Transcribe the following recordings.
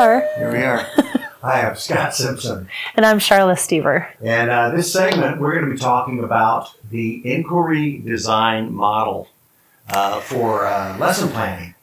are. Here we are. Hi, I'm Scott Simpson. And I'm Sharla Steever. And this segment, we're going to be talking about the inquiry design model for lesson planning.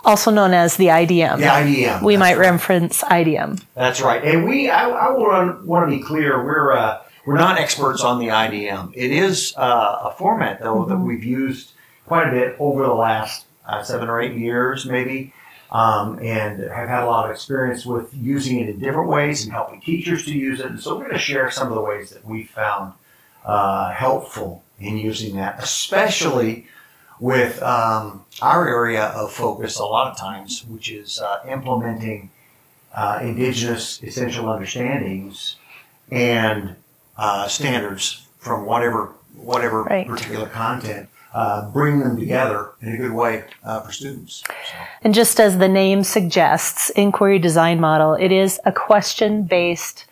Also known as the IDM. The IDM. We might reference IDM. That's right. And I want to be clear, we're not experts on the IDM. It is a format, though, that we've used quite a bit over the last 7 or 8 years, maybe. And have had a lot of experience with using it in different ways and helping teachers to use it. And so we're going to share some of the ways that we found helpful in using that, especially with our area of focus a lot of times, which is implementing Indigenous essential understandings and standards from whatever particular content. Bring them together in a good way for students. So. And just as the name suggests, inquiry design model, it is a question-based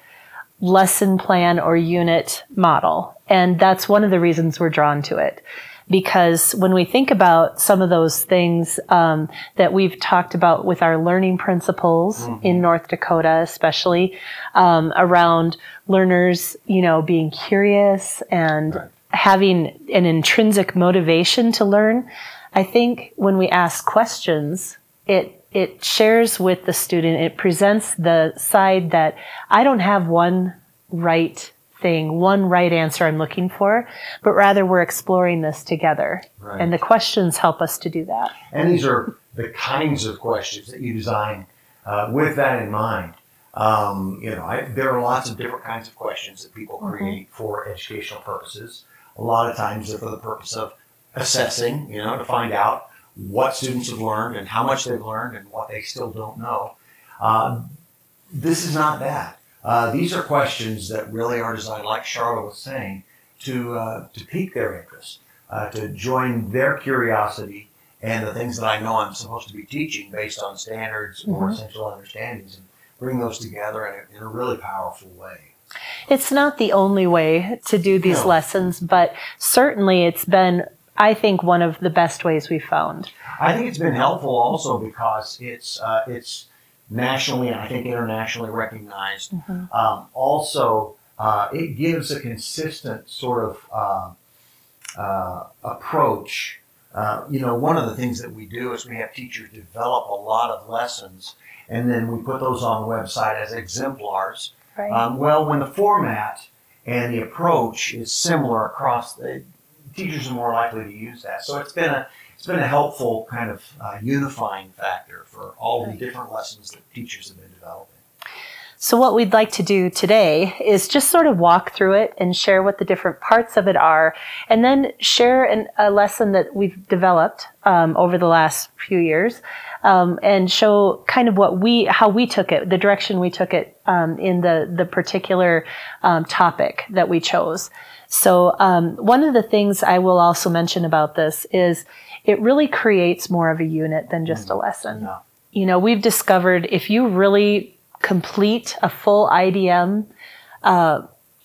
lesson plan or unit model. And that's one of the reasons we're drawn to it. Because when we think about some of those things that we've talked about with our learning principles in North Dakota, especially around learners, being curious and having an intrinsic motivation to learn, I think when we ask questions, it shares with the student, it presents the side that I don't have one right thing, one right answer I'm looking for, but rather we're exploring this together. Right. And the questions help us to do that. And these are the kinds of questions that you design with that in mind. There are lots of different kinds of questions that people create for educational purposes. A lot of times they're for the purpose of assessing, to find out what students have learned and how much they've learned and what they still don't know. This is not that. These are questions that really are designed, like Sharla was saying, to pique their interest, to join their curiosity and the things that I know I'm supposed to be teaching based on standards or essential understandings, and bring those together in a really powerful way. It's not the only way to do these lessons, but certainly it's been, I think, one of the best ways we've found. I think it's been helpful also because it's nationally and I think internationally recognized. Also, it gives a consistent sort of approach. One of the things that we do is we have teachers develop a lot of lessons, and then we put those on the website as exemplars. Right. Well, when the format and the approach is similar across, the teachers are more likely to use that. So it's been a helpful kind of unifying factor for all the different lessons that teachers have been developing. So what we'd like to do today is just sort of walk through it and share what the different parts of it are, and then share a lesson that we've developed over the last few years, and show kind of how we took it, the direction we took it in the particular topic that we chose. So one of the things I will also mention about this is it really creates more of a unit than just a lesson. We've discovered if you really complete a full IDM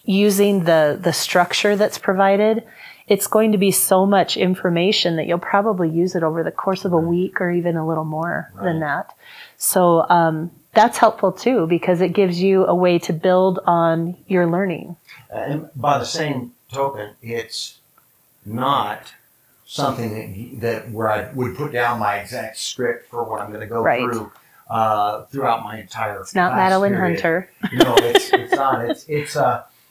using the structure that's provided, it's going to be so much information that you'll probably use it over the course of a week or even a little more than that. So that's helpful too, because it gives you a way to build on your learning. And by the same token, it's not something that where I would put down my exact script for what I'm going to go through throughout my entire. It's not Madeline Hunter. No, it's not.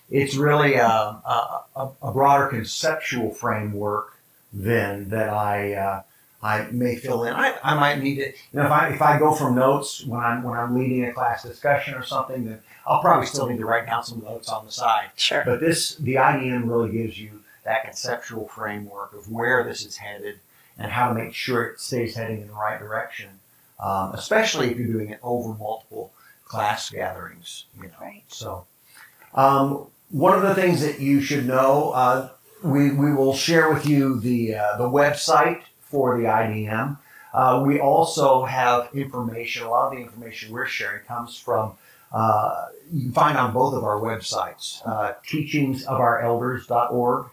It's really a broader conceptual framework than that I may fill in. I might need to, if I go from notes when I'm leading a class discussion or something, then I'll probably still need to write down some notes on the side. Sure. But the IDM really gives you that conceptual framework of where this is headed and how to make sure it stays heading in the right direction, especially if you're doing it over multiple class gatherings. Right. So one of the things that you should know, we will share with you the website for the IDM. We also have information. A lot of the information we're sharing comes from, you can find on both of our websites, teachingsofourElders.org,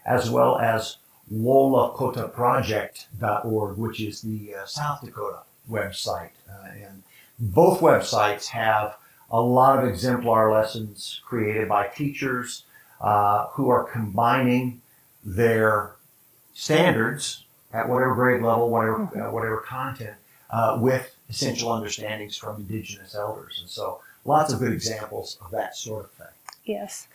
as well as wolakotaproject.org, which is the South Dakota website. And both websites have a lot of exemplar lessons created by teachers who are combining their standards at whatever grade level, whatever content, with essential understandings from Indigenous elders. And so lots of good examples of that sort of thing. Yes.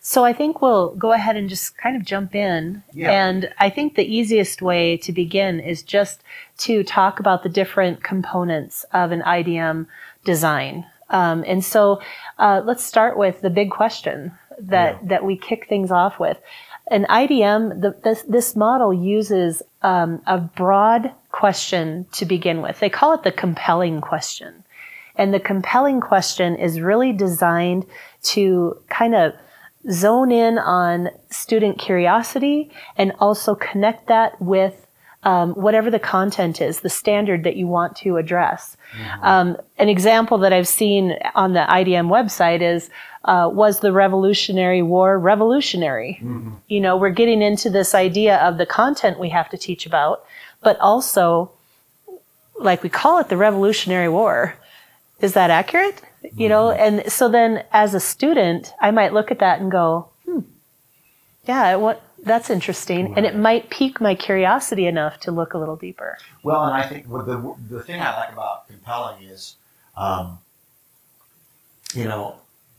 So I think we'll go ahead and just kind of jump in. Yeah. And I think the easiest way to begin is just to talk about the different components of an IDM design. And so let's start with the big question that we kick things off with. An IDM, this model uses a broad question to begin with. They call it the compelling question. And the compelling question is really designed to kind of zone in on student curiosity and also connect that with whatever the content is, the standard that you want to address. Mm-hmm. An example that I've seen on the IDM website is, was the Revolutionary War revolutionary? Mm-hmm. You know, we're getting into this idea of the content we have to teach about, but also, like we call it the Revolutionary War. Is that accurate? Mm-hmm. You know, and so then as a student, I might look at that and go, yeah, that's interesting. Right. And it might pique my curiosity enough to look a little deeper. Well, and I think the thing I like about compelling is, you know,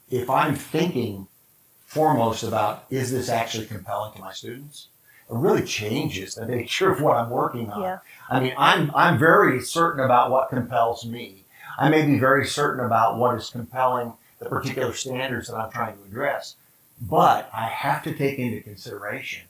if I'm thinking foremost about, is this actually compelling to my students? It really changes the nature of what I'm working on. Yeah. I mean, I'm very certain about what compels me. I may be very certain about what is compelling the particular standards that I'm trying to address. But I have to take into consideration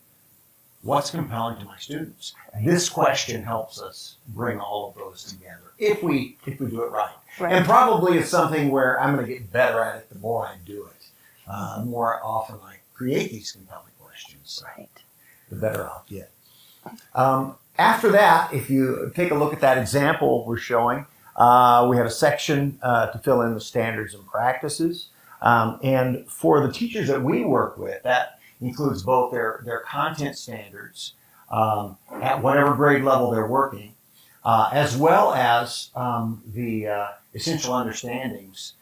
what's compelling to my students. This question helps us bring all of those together if we do it right. And probably it's something where I'm going to get better at it the more I do it. The more often I create these compelling questions, the better I'll get. After that, if you take a look at that example we're showing, we have a section to fill in the standards and practices. And for the teachers that we work with, that includes both their content standards at whatever grade level they're working, as well as the essential understandings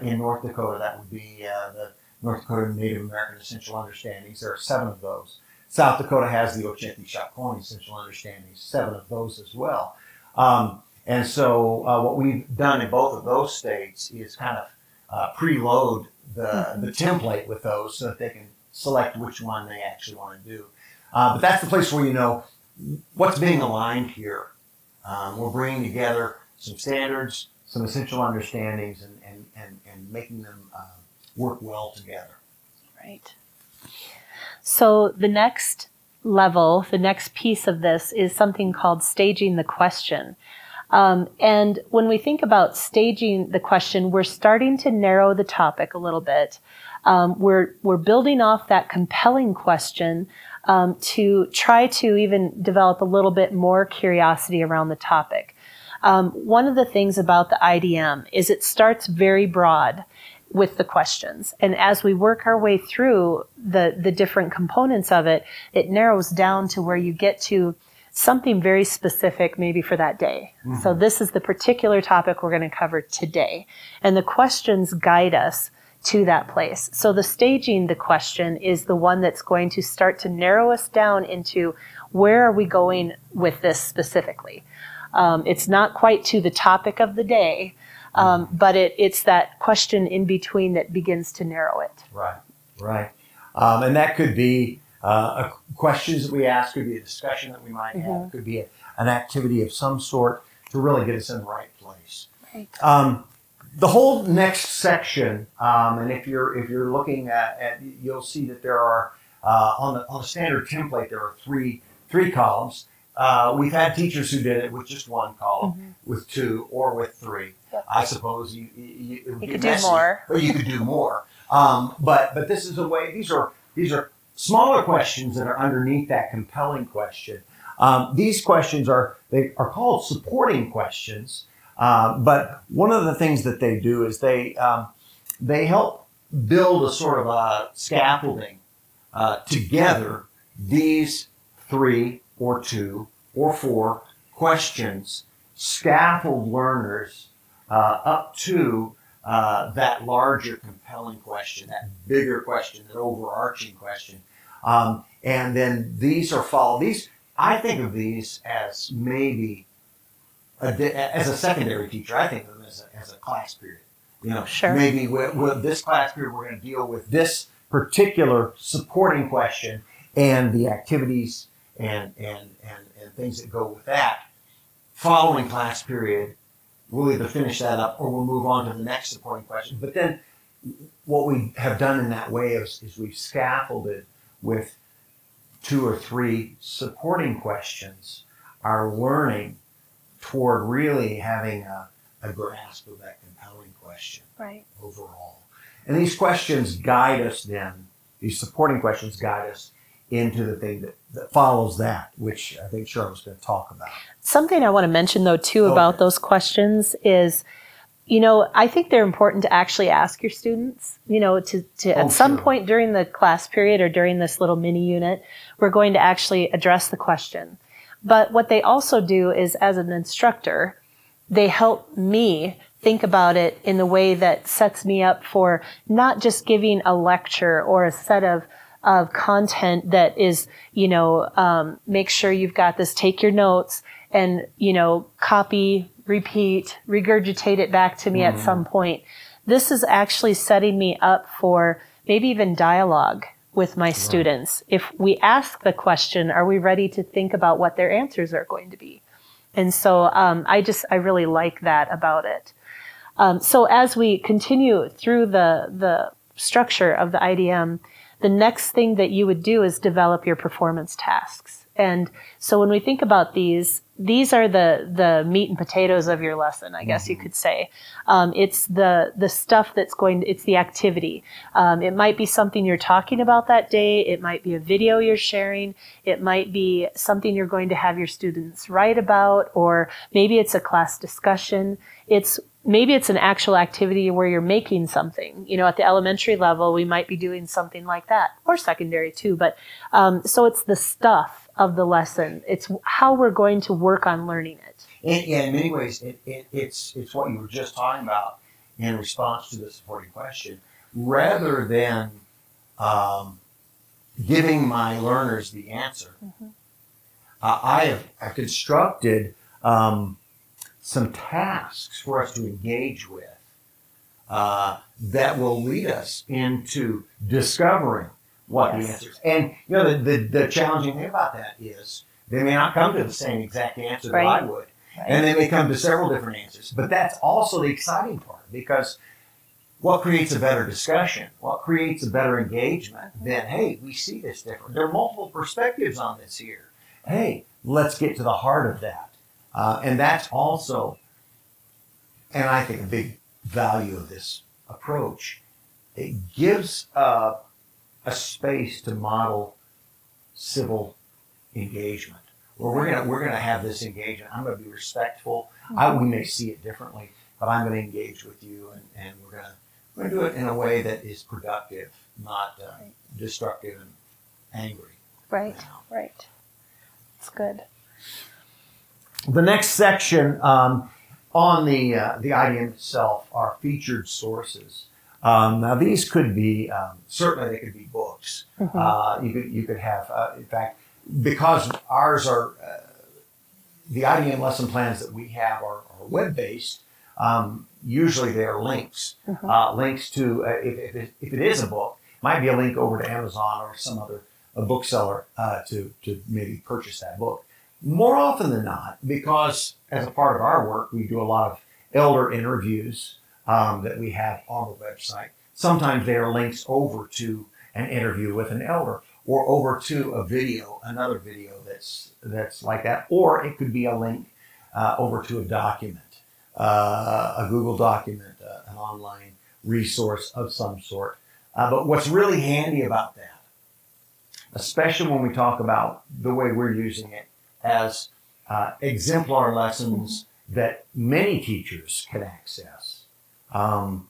in North Dakota. That would be the North Dakota Native American Essential Understandings. There are 7 of those. South Dakota has the Oceti-Chacon Essential Understandings, 7 of those as well. And so what we've done in both of those states is kind of preload the template with those so that they can select which one they actually want to do. But that's the place where you know what's being aligned here. We're bringing together some standards, some essential understandings, and making them work well together. Right. So the next level, the next piece of this is something called staging the question. And when we think about staging the question, we're starting to narrow the topic a little bit. We're building off that compelling question to try to even develop a little bit more curiosity around the topic. One of the things about the IDM is it starts very broad with the questions. And as we work our way through the different components of it, it narrows down to where you get to something very specific maybe for that day. Mm-hmm. So this is the particular topic we're going to cover today. And the questions guide us to that place. So the staging the question is the one that's going to start to narrow us down into where are we going with this specifically. It's not quite to the topic of the day, but it's that question in between that begins to narrow it. Right. And that could be questions that we ask, could be a discussion that we might have, could be an activity of some sort to really get us in the right place. Right. The whole next section, and if you're looking at you'll see that there are on the standard template there are three columns. We've had teachers who did it with just one column, with 2, or with 3. Yep. I suppose you could do more, but you could do more. But this is a way. These are smaller questions that are underneath that compelling question. These questions are called supporting questions. But one of the things that they do is they help build a sort of a scaffolding together. These 3 or 2 or 4 questions scaffold learners up to that larger compelling question, that bigger question, that overarching question. And then these are followed. I think of these as maybe, as a secondary teacher, I think of them as a class period. Sure. Maybe with this class period, we're going to deal with this particular supporting question and the activities and things that go with that. Following class period, we'll either finish that up or we'll move on to the next supporting question. But then what we have done in that way is we've scaffolded with 2 or 3 supporting questions our learning toward really having a grasp of that compelling question overall. And these questions guide us then, these supporting questions guide us into the thing that follows that, which I think Sharla's going to talk about. Something I want to mention, though, too, about those questions is, I think they're important to actually ask your students, at some point during the class period or during this little mini unit, we're going to actually address the question. But what they also do is, as an instructor, they help me think about it in the way that sets me up for not just giving a lecture or a set of content that is, make sure you've got this, take your notes and, copy, repeat, regurgitate it back to me at some point. This is actually setting me up for maybe even dialogue with my students. If we ask the question, are we ready to think about what their answers are going to be? And so I really like that about it. So as we continue through the structure of the IDM, the next thing that you would do is develop your performance tasks. And so when we think about these are the meat and potatoes of your lesson, I guess you could say. It's the stuff it's the activity. It might be something you're talking about that day. It might be a video you're sharing. It might be something you're going to have your students write about, or maybe it's a class discussion. Maybe it's an actual activity where you're making something. At the elementary level, we might be doing something like that, or secondary too. But so it's the stuff of the lesson. It's how we're going to work on learning it. And in many ways, it's what you were just talking about in response to the supporting question. Rather than giving my learners the answer, I've constructed some tasks for us to engage with that will lead us into discovering what the answers. And the challenging thing about that is they may not come to the same exact answer that I would. And they may come to several different answers. But that's also the exciting part, because what creates a better discussion, what creates a better engagement, then, hey, we see this different. There are multiple perspectives on this here. Hey, let's get to the heart of that. And that's also, and I think a big value of this approach, it gives a space to model civil engagement, where we're gonna have this engagement. I'm gonna be respectful. We may see it differently, but I'm gonna engage with you, and we're gonna do it in a way that is productive, not destructive and angry. Right. That's good. The next section on the IDM itself are featured sources. Now these could be certainly they could be books. You could have in fact, because ours are the IDM lesson plans that we have are web based. Usually they are links, links to if it is a book, might be a link over to Amazon or some other bookseller to maybe purchase that book. More often than not, because as a part of our work, we do a lot of elder interviews that we have on the website. Sometimes they are links over to an interview with an elder, or over to a video, another video that's like that, or it could be a link over to a document, a Google document, an online resource of some sort. But what's really handy about that, especially when we talk about the way we're using it as exemplar lessons that many teachers can access. The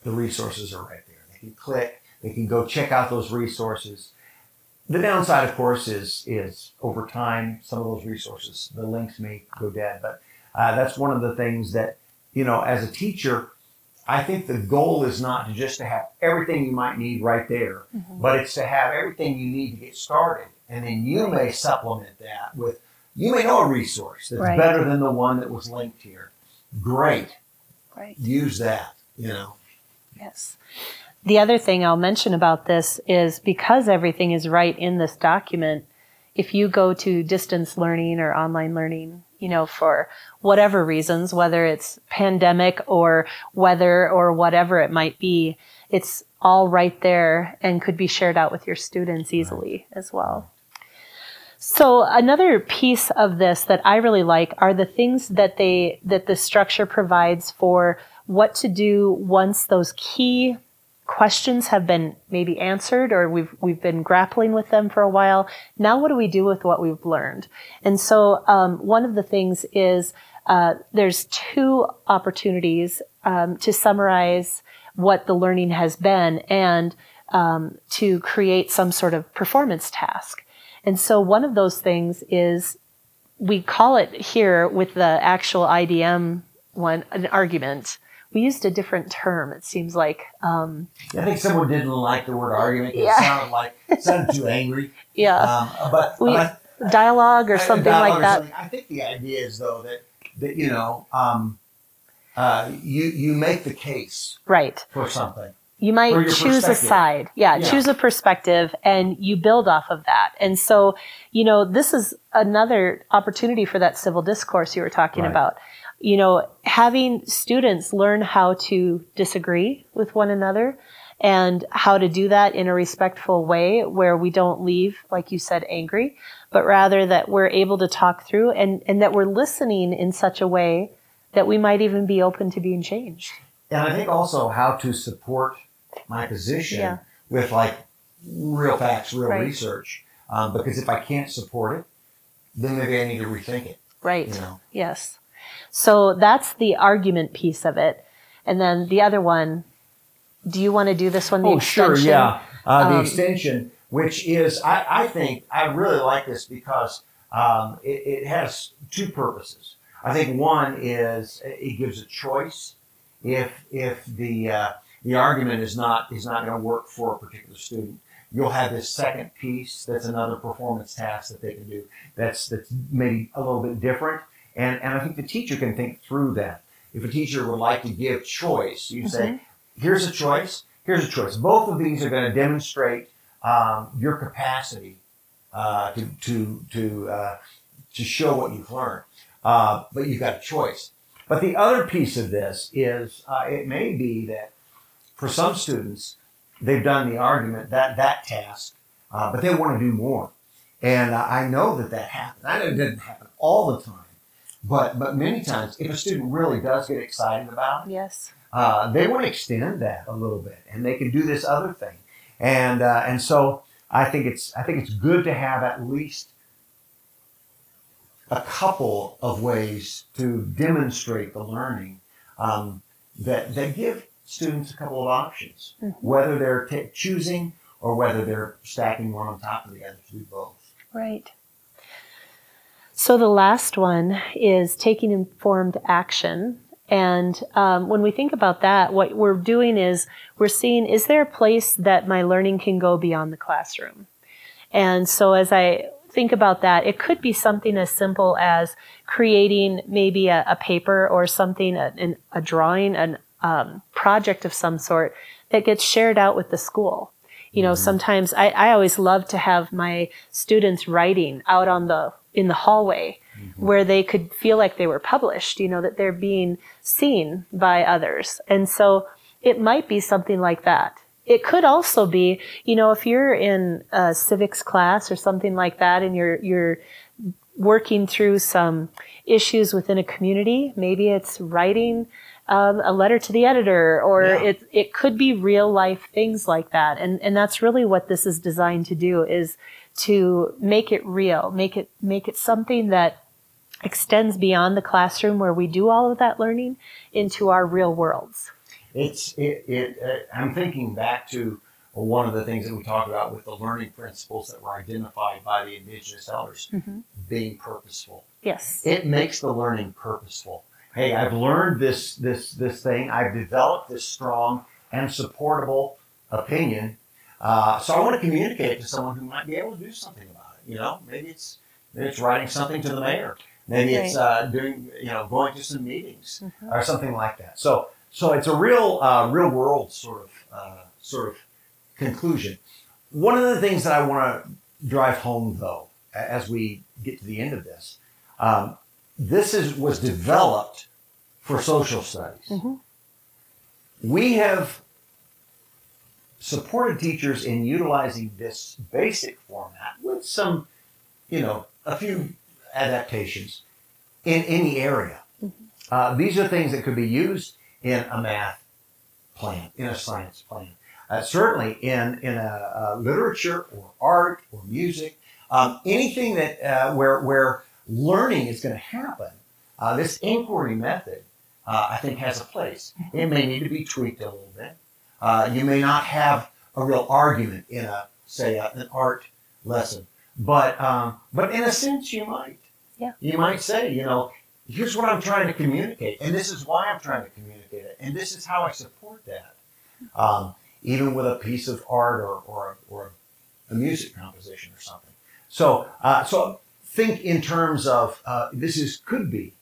resources are right there. They can click, they can go check out those resources. The downside, of course, is over time, some of those resources, the links may go dead, but that's one of the things that as a teacher, I think the goal is not just to have everything you might need right there, but it's to have everything you need to get started. And then you may supplement that with, you may know a resource that's better than the one that was linked here. Great. Right. Use that, Yes. The other thing I'll mention about this is because everything is right in this document, if you go to distance learning or online learning, for whatever reasons, whether it's pandemic or weather or whatever it might be, it's all right there and could be shared out with your students easily as well. So another piece of this that I really like are the things that the structure provides for what to do once those key questions have been maybe answered or we've been grappling with them for a while. Now what do we do with what we've learned? And so one of the things is there's 2 opportunities to summarize what the learning has been and to create some sort of performance task. And so one of those things is, we call it here with the actual IDM one, an argument. We used a different term, it seems like. I think someone didn't like the word argument. It sounded too angry. Yeah. But dialogue or something like that. I think the idea is, though, that you make the case for something. You might choose a side. Choose a perspective and you build off of that. And so, this is another opportunity for that civil discourse you were talking about. Having students learn how to disagree with one another and how to do that in a respectful way where we don't leave, like you said, angry, but rather that we're able to talk through and that we're listening in such a way that we might even be open to being changed. And I think also how to support my position with real facts, real research. Because if I can't support it, then maybe I need to rethink it. Right. Yes. So that's the argument piece of it. And then the other one, do you want to do this one? The extension? Sure, yeah. The extension, which is, I think, I really like this because it has 2 purposes. I think one is it gives a choice if the argument is not going to work for a particular student. You'll have this second piece that's another performance task that they can do that's maybe a little bit different. And I think the teacher can think through that. If a teacher would like to give choice, you say, here's a choice, here's a choice. Both of these are going to demonstrate your capacity to show what you've learned. But you've got a choice. But the other piece of this is it may be that for some students, they've done the argument, that task, but they want to do more. And I know that happens. I know it doesn't happen all the time. But many times, if a student really does get excited about it, they want to extend that a little bit, and they can do this other thing. And so I think it's good to have at least a couple of ways to demonstrate the learning that give students a couple of options, whether they're choosing or whether they're stacking one on top of the other to do both. Right. So the last one is taking informed action. And when we think about that, what we're doing is we're seeing, is there a place that my learning can go beyond the classroom? And so as I think about that, it could be something as simple as creating maybe a paper or something, a drawing, a project of some sort that gets shared out with the school. Sometimes I always love to have my students writing out in the hallway where they could feel like they were published, that they're being seen by others. And so it might be something like that. It could also be, if you're in a civics class or something like that and you're working through some issues within a community, maybe it's writing a letter to the editor, or it could be real life things like that. And that's really what this is designed to do, is to make it real, make it something that extends beyond the classroom where we do all of that learning into our real worlds. I'm thinking back to one of the things that we talked about with the learning principles that were identified by the Indigenous elders, being purposeful. Yes. It makes the learning purposeful. hey, I've learned this thing. I've developed this strong and supportable opinion. So I want to communicate it to someone who might be able to do something about it. You know, maybe it's writing something to the mayor. Maybe it's doing, going to some meetings or something like that. So it's a real world sort of conclusion. One of the things that I want to drive home, though, as we get to the end of this, was developed for social studies. We have supported teachers in utilizing this basic format with some, a few adaptations in any area. These are things that could be used in a math plan, in a science plan, certainly in a literature or art or music, anything that where learning is going to happen. This inquiry method, I think, has a place. It may need to be tweaked a little bit. You may not have a real argument in an art lesson, but in a sense you might. Yeah. You might say, here's what I'm trying to communicate, and this is why I'm trying to communicate it, and this is how I support that. Even with a piece of art or a music composition or something. So think in terms of this could be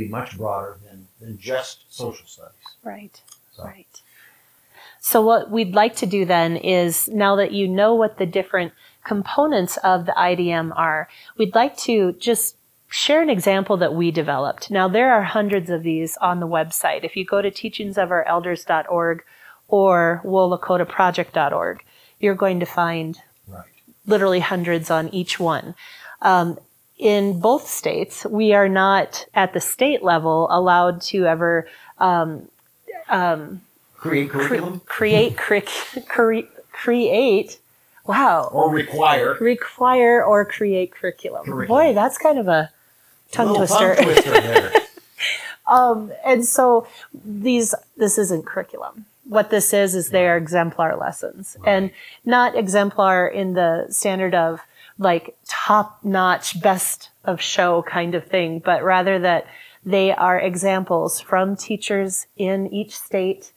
much broader than just social studies. Right. Right. So what we'd like to do then is, now that you know what the different components of the IDM are, we'd like to just share an example that we developed. Now, there are hundreds of these on the website. If you go to teachingsofourElders.org or woolakotaproject.org, you're going to find literally hundreds on each one. In both states, we are not at the state level allowed to ever create curriculum? Create, wow. Or require. Require or create curriculum. Boy, that's kind of a tongue twister. Tongue twister there. And so this isn't curriculum. What this is they are exemplar lessons. Right. And not exemplar in the standard of like top-notch, best of show kind of thing, but rather that they are examples from teachers in each state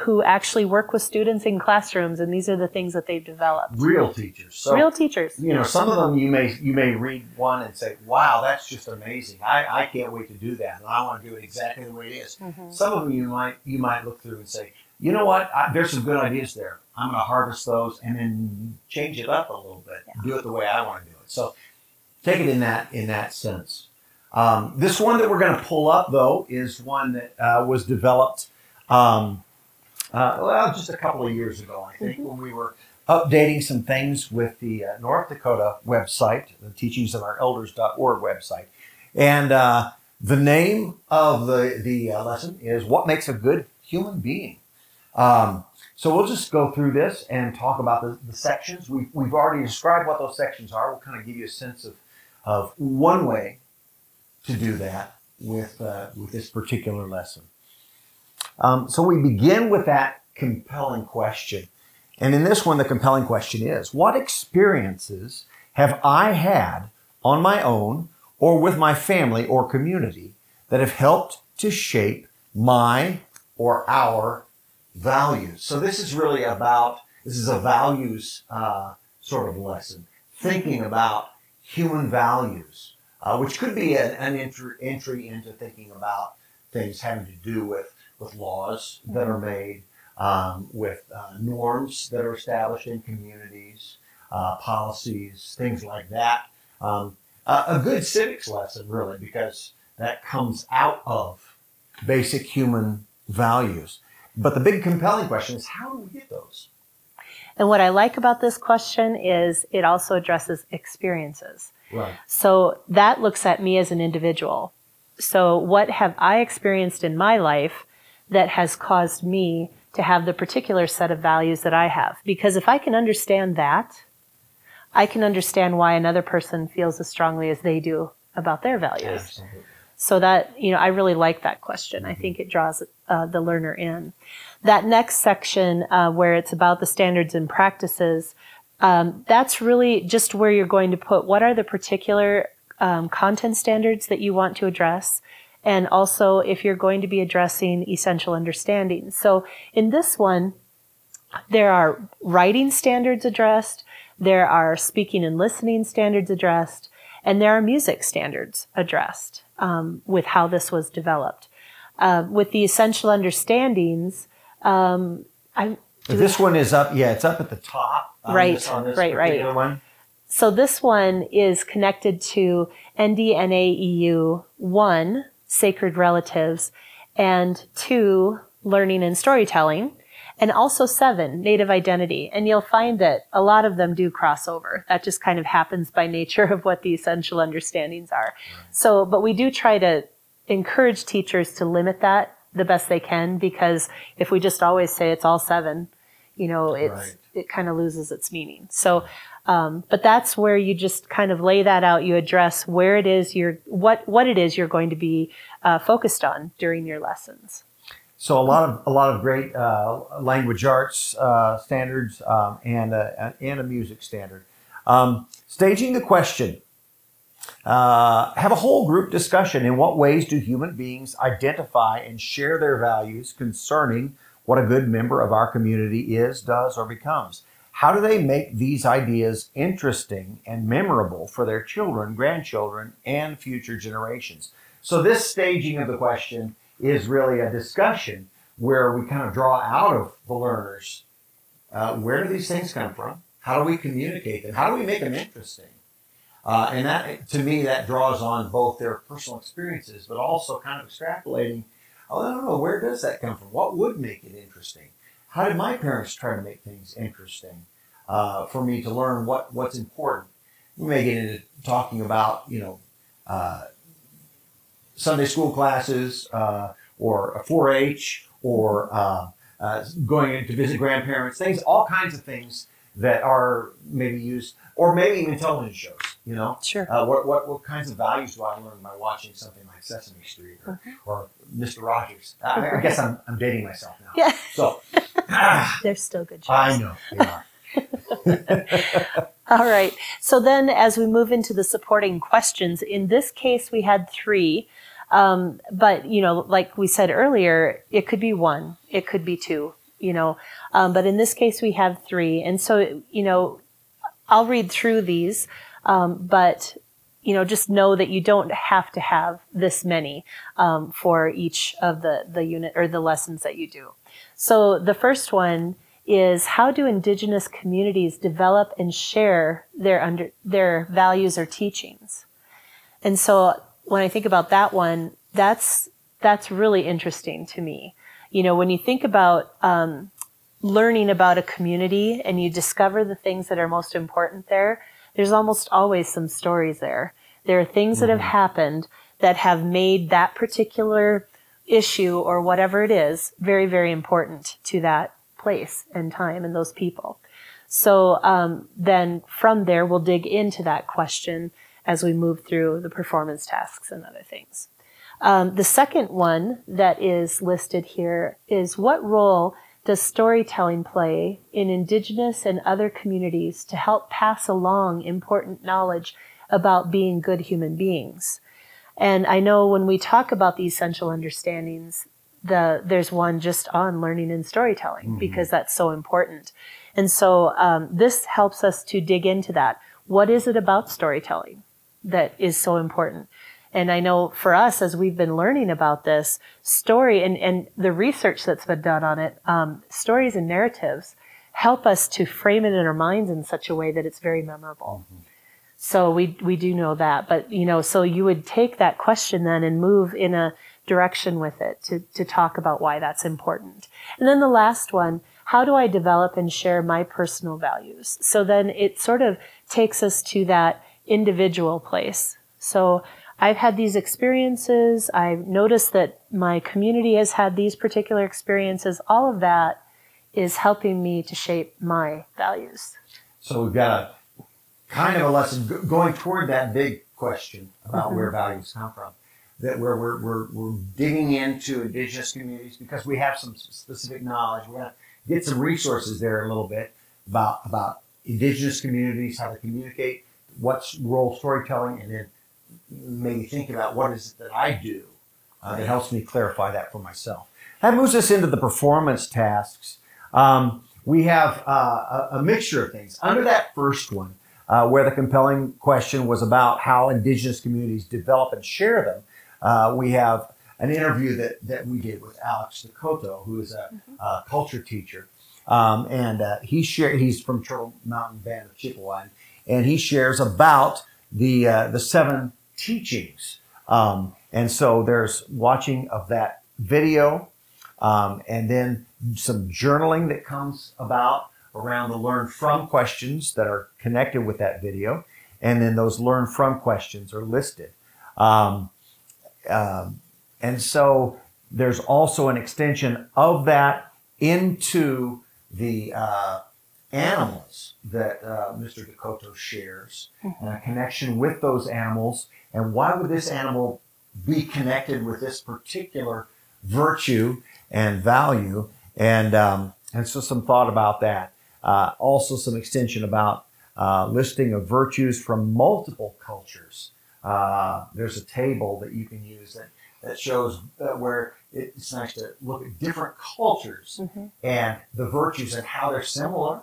who actually work with students in classrooms, and these are the things that they've developed. Real teachers. So, real teachers. Some of them you may read one and say, wow, that's just amazing. I can't wait to do that, and I want to do it exactly the way it is. Some of them you might look through and say, you know what, there's some good ideas there. I'm going to harvest those and then change it up a little bit, do it the way I want to do it. So take it in that sense. This one that we're going to pull up, though, is one that was developed just a couple of years ago, I think, when we were updating some things with the North Dakota website, the teachingsofourElders.org website. And the name of the lesson is What Makes a Good Human Being? So we'll just go through this and talk about the sections. We've already described what those sections are. We'll kind of give you a sense of one way to do that with this particular lesson. So we begin with that compelling question. And in this one, the compelling question is, what experiences have I had on my own or with my family or community that have helped to shape my or our values? So this is really this is a values sort of lesson, thinking about human values, which could be an entry into thinking about things having to do with laws that are made, with norms that are established in communities, policies, things like that. A good civics lesson, really, because that comes out of basic human values. But the big compelling question is, how do we get those? And what I like about this question is it also addresses experiences. Right. So that looks at me as an individual. So what have I experienced in my life that has caused me to have the particular set of values that I have? Because if I can understand that, I can understand why another person feels as strongly as they do about their values. Absolutely. So that, I really like that question. I think it draws the learner in. That next section where it's about the standards and practices, that's really just where you're going to put what are the particular content standards that you want to address, and also if you're going to be addressing essential understandings. So in this one, there are writing standards addressed, there are speaking and listening standards addressed, and there are music standards addressed with how this was developed. With the essential understandings, this one is up, yeah, it's up at the top. Right, on this right. particular one. So this one is connected to NDNAEU 1, Sacred Relatives, and 2, Learning and Storytelling, and also 7, Native Identity. And you'll find that a lot of them do cross over. That just kind of happens by nature of what the essential understandings are. Right. So, but we do try to encourage teachers to limit that the best they can, because if we just always say it's all 7, you know, it kind of loses its meaning. So, but that's where you just kind of lay that out. You address where it is what it is you're going to be focused on during your lessons. So a lot of great language arts standards and a music standard. Staging the question. Have a whole group discussion. In what ways do human beings identify and share their values concerning what a good member of our community is, does, or becomes? How do they make these ideas interesting and memorable for their children, grandchildren, and future generations? So this staging of the question is really a discussion where we kind of draw out of the learners, where do these things come from? How do we communicate them? How do we make them interesting? And that, to me, that draws on both their personal experiences, but also kind of extrapolating, oh, I don't know, where does that come from? What would make it interesting? How did my parents try to make things interesting for me to learn what's important? We may get into talking about, Sunday school classes or a 4-H or going in to visit grandparents, things, all kinds of things that are maybe used, or maybe even television shows, Sure. What kinds of values do I learn by watching something like Sesame Street or Mr. Rogers? I guess I'm dating myself now. Yeah. So they're still good shows. I know they are. All right. So then as we move into the supporting questions, in this case, we had 3. But, like we said earlier, it could be 1, it could be 2, but in this case, we have 3. And so, I'll read through these, but, just know that you don't have to have this many for each of the unit or the lessons that you do. So the first one is, how do Indigenous communities develop and share their values or teachings? And so when I think about that one, that's really interesting to me. When you think about learning about a community and you discover the things that are most important there, there's almost always some stories there. There are things that have happened that have made that particular issue or whatever it is very, very important to that place and time and those people. So then from there, we'll dig into that question as we move through the performance tasks and other things. The second one that is listed here is, what role does storytelling play in Indigenous and other communities to help pass along important knowledge about being good human beings? And I know when we talk about the essential understandings, there's one just on learning and storytelling, because that's so important. And so this helps us to dig into that. What is it about storytelling that is so important? And I know for us, as we've been learning about this story and the research that's been done on it, stories and narratives help us to frame it in our minds in such a way that it's very memorable. So we do know that. But, so you would take that question then and move in a direction with it to talk about why that's important. And then the last one, how do I develop and share my personal values? So then it sort of takes us to that individual place. So I've had these experiences. I've noticed that my community has had these particular experiences. All of that is helping me to shape my values. So we've got a kind of a lesson going toward that big question about where values come from. That we're digging into Indigenous communities because we have some specific knowledge. We're going to get some resources there a little bit about Indigenous communities, how they communicate, what's role storytelling, and then maybe think about what is it that I do that helps me clarify that for myself. That moves us into the performance tasks. We have a mixture of things. Under that first one, where the compelling question was about how indigenous communities develop and share them, we have an interview that we did with Alex Dakota, who is a culture teacher. He's from Turtle Mountain Band of Chippewa, and he shares about the 7 teachings. And so there's watching of that video, and then some journaling that comes about around the learn from questions that are connected with that video. And then those learn from questions are listed. And so there's also an extension of that into the animals that Mr. Dakota shares, and a connection with those animals, and why would this animal be connected with this particular virtue and value, and so some thought about that. Also some extension about listing of virtues from multiple cultures. There's a table that you can use that shows where it's nice to look at different cultures and the virtues and how they're similar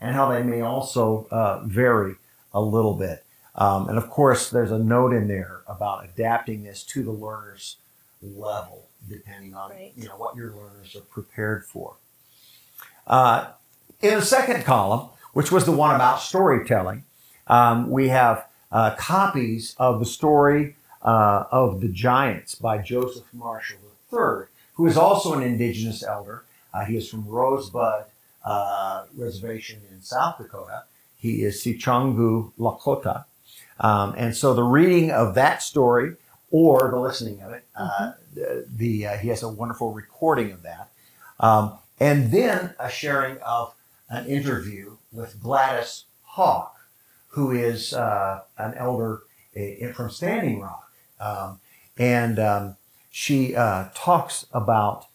and how they may also vary a little bit. And of course, there's a note in there about adapting this to the learner's level, depending on what your learners are prepared for. In the second column, which was the one about storytelling, we have copies of the story of the Giants by Joseph Marshall III, who is also an indigenous elder. He is from Rosebud Reservation in South Dakota. He is Sicangu Lakota. And so the reading of that story or the listening of it, he has a wonderful recording of that. And then a sharing of an interview with Gladys Hawk, who is an elder from Standing Rock. She talks about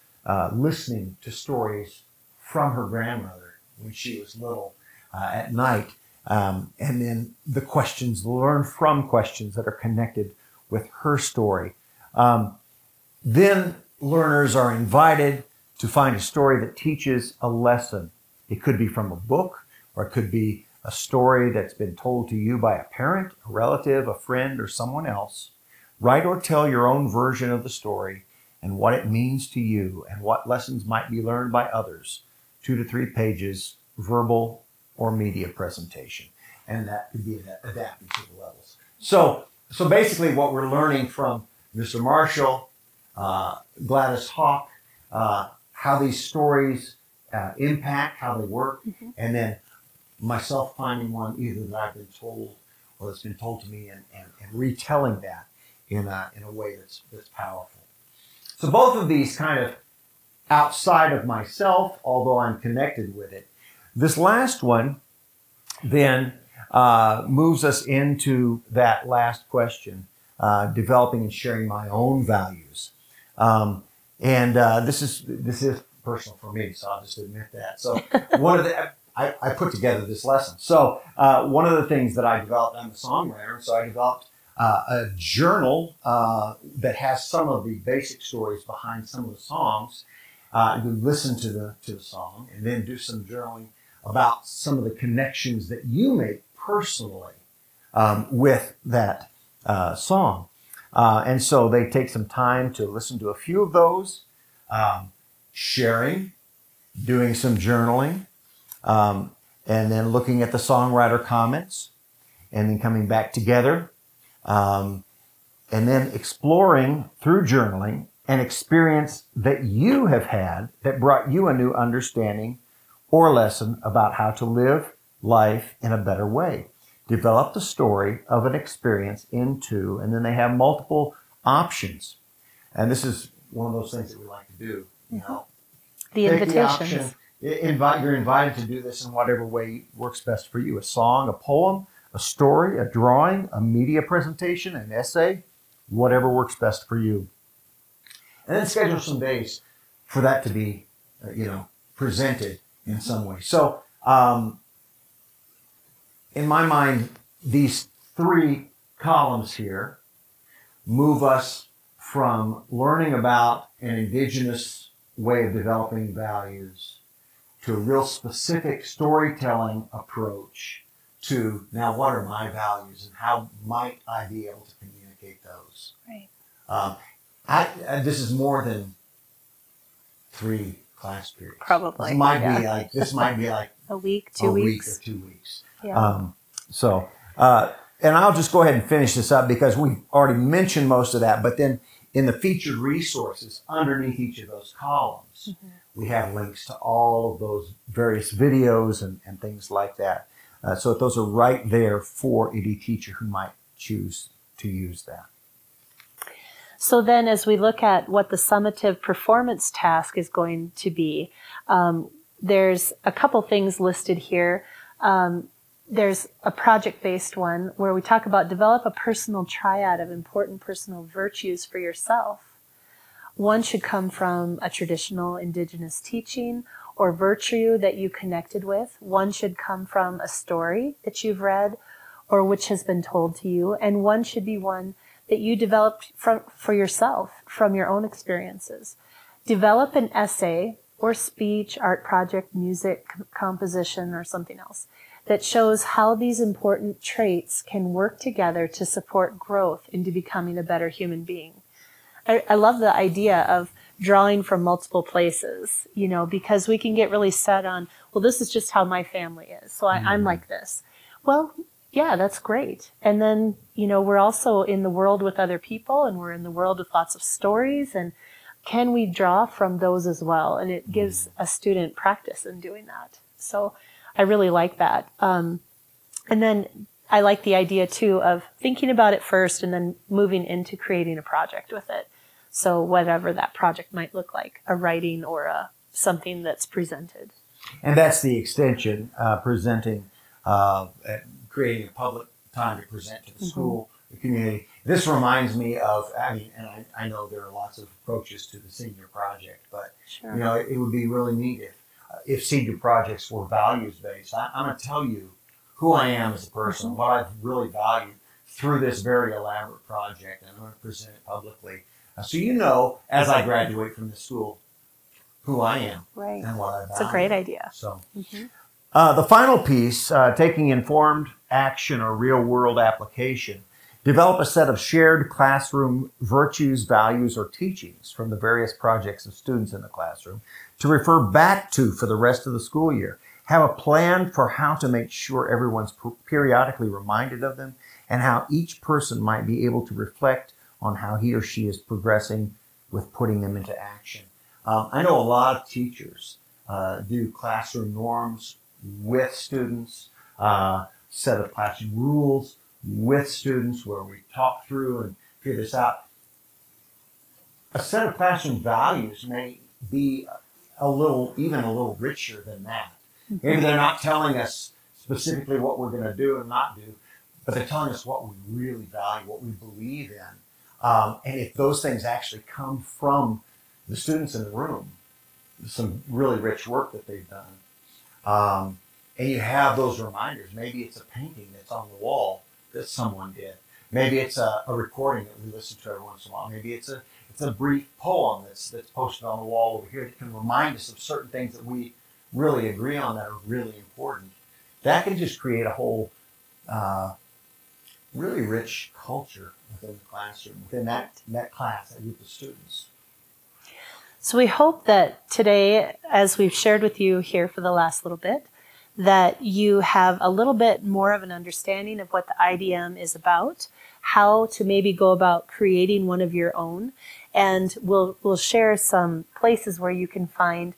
listening to stories from her grandmother when she was little at night. And then the questions, learn from questions that are connected with her story. Then learners are invited to find a story that teaches a lesson. It could be from a book, or it could be a story that's been told to you by a parent, a relative, a friend, or someone else. Write or tell your own version of the story and what it means to you and what lessons might be learned by others. 2 to 3 pages, verbal or media presentation. And that could be adapted to the levels. So basically what we're learning from Mr. Marshall, Gladys Hawk, how these stories impact, how they work, and then myself finding one either that I've been told or that's been told to me and retelling that in a way that's powerful. So both of these kind of outside of myself, although I'm connected with it. This last one then moves us into that last question, developing and sharing my own values. This is personal for me, so I'll just admit that. So I put together this lesson. So one of the things that I developed, I'm a songwriter, so I developed a journal that has some of the basic stories behind some of the songs. You listen to the song and then do some journaling about some of the connections that you make personally with that song. And so they take some time to listen to a few of those, sharing, doing some journaling, and then looking at the songwriter comments, and then coming back together, and then exploring through journaling an experience that you have had that brought you a new understanding or lesson about how to live life in a better way. Develop the story of an experience into, and then they have multiple options. And this is one of those things that we like to do, you know. The invitations. You're invited to do this in whatever way works best for you. A song, a poem, a story, a drawing, a media presentation, an essay, whatever works best for you. And then schedule some days for that to be, presented in some way. So, in my mind, these 3 columns here move us from learning about an indigenous way of developing values to a real specific storytelling approach to now what are my values and how might I be able to communicate those. Right. This is more than 3 class periods. Probably. This might be like a week, 2 weeks. Week or 2 weeks. Yeah. And I'll just go ahead and finish this up because we've already mentioned most of that, but then in the featured resources underneath each of those columns, we have links to all of those various videos and things like that. So those are right there for any teacher who might choose to use that. So then as we look at what the summative performance task is going to be, there's a couple things listed here. There's a project-based one where we talk about develop a personal triad of important personal virtues for yourself. One should come from a traditional indigenous teaching or virtue that you connected with. One should come from a story that you've read or which has been told to you. And one should be one that you developed for yourself from your own experiences. Develop an essay or speech, art project, music, composition, or something else that shows how these important traits can work together to support growth into becoming a better human being. I love the idea of drawing from multiple places, you know, because we can get really set on, well, this is just how my family is, so I'm like this. Well, yeah, that's great. And then, you know, we're also in the world with other people, and we're in the world with lots of stories, and can we draw from those as well? And it gives a student practice in doing that. So I really like that. And then I like the idea, too, of thinking about it first and then moving into creating a project with it. So whatever that project might look like, a writing or something that's presented. And that's the extension, presenting, creating a public time to present to the school, the community. This reminds me of, I know there are lots of approaches to the senior project, but you know, it would be really neat if senior projects were values-based. I'm going to tell you who I am as a person, what I've really valued through this very elaborate project, and I'm going to present it publicly. So you know, as I graduate from this school, who I am and what I value. It's a great idea. So, the final piece, taking informed action or real-world application, develop a set of shared classroom virtues, values, or teachings from the various projects of students in the classroom to refer back to for the rest of the school year. Have a plan for how to make sure everyone's periodically reminded of them and how each person might be able to reflect on how he or she is progressing with putting them into action. I know a lot of teachers do classroom norms with students, set of classroom rules with students where we talk through and figure this out. A set of classroom values may be even a little richer than that. Maybe they're not telling us specifically what we're going to do and not do, but they're telling us what we really value, what we believe in. And if those things actually come from the students in the room, some really rich work that they've done, and you have those reminders. Maybe it's a painting that's on the wall that someone did. Maybe it's a recording that we listen to every once in a while. Maybe it's a brief poem that's posted on the wall over here that can remind us of certain things that we really agree on that are really important. That can just create a whole really rich culture within the classroom, within that class, that group of students. So we hope that today, as we've shared with you here for the last little bit, that you have a little bit more of an understanding of what the IDM is about, how to maybe go about creating one of your own, and we'll share some places where you can find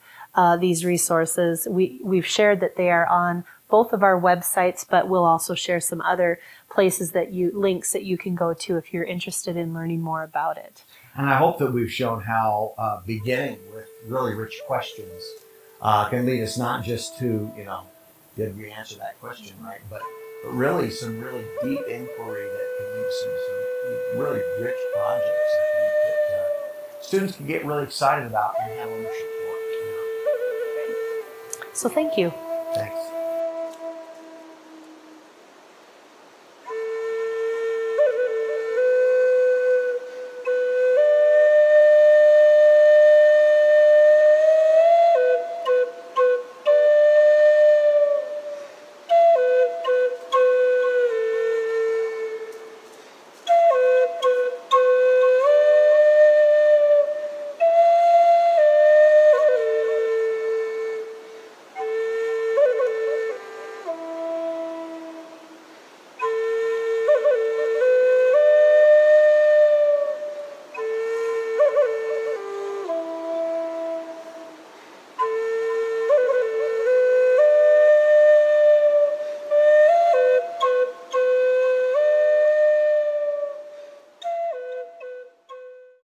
these resources. We've shared that they are on both of our websites, but we'll also share some other places links that you can go to if you're interested in learning more about it. And I hope that we've shown how beginning with really rich questions can lead us not just to, did we answer that question right, but really some really deep inquiry that can lead to some really rich projects, I think, that students can get really excited about and have ownership for. So thank you. Thanks.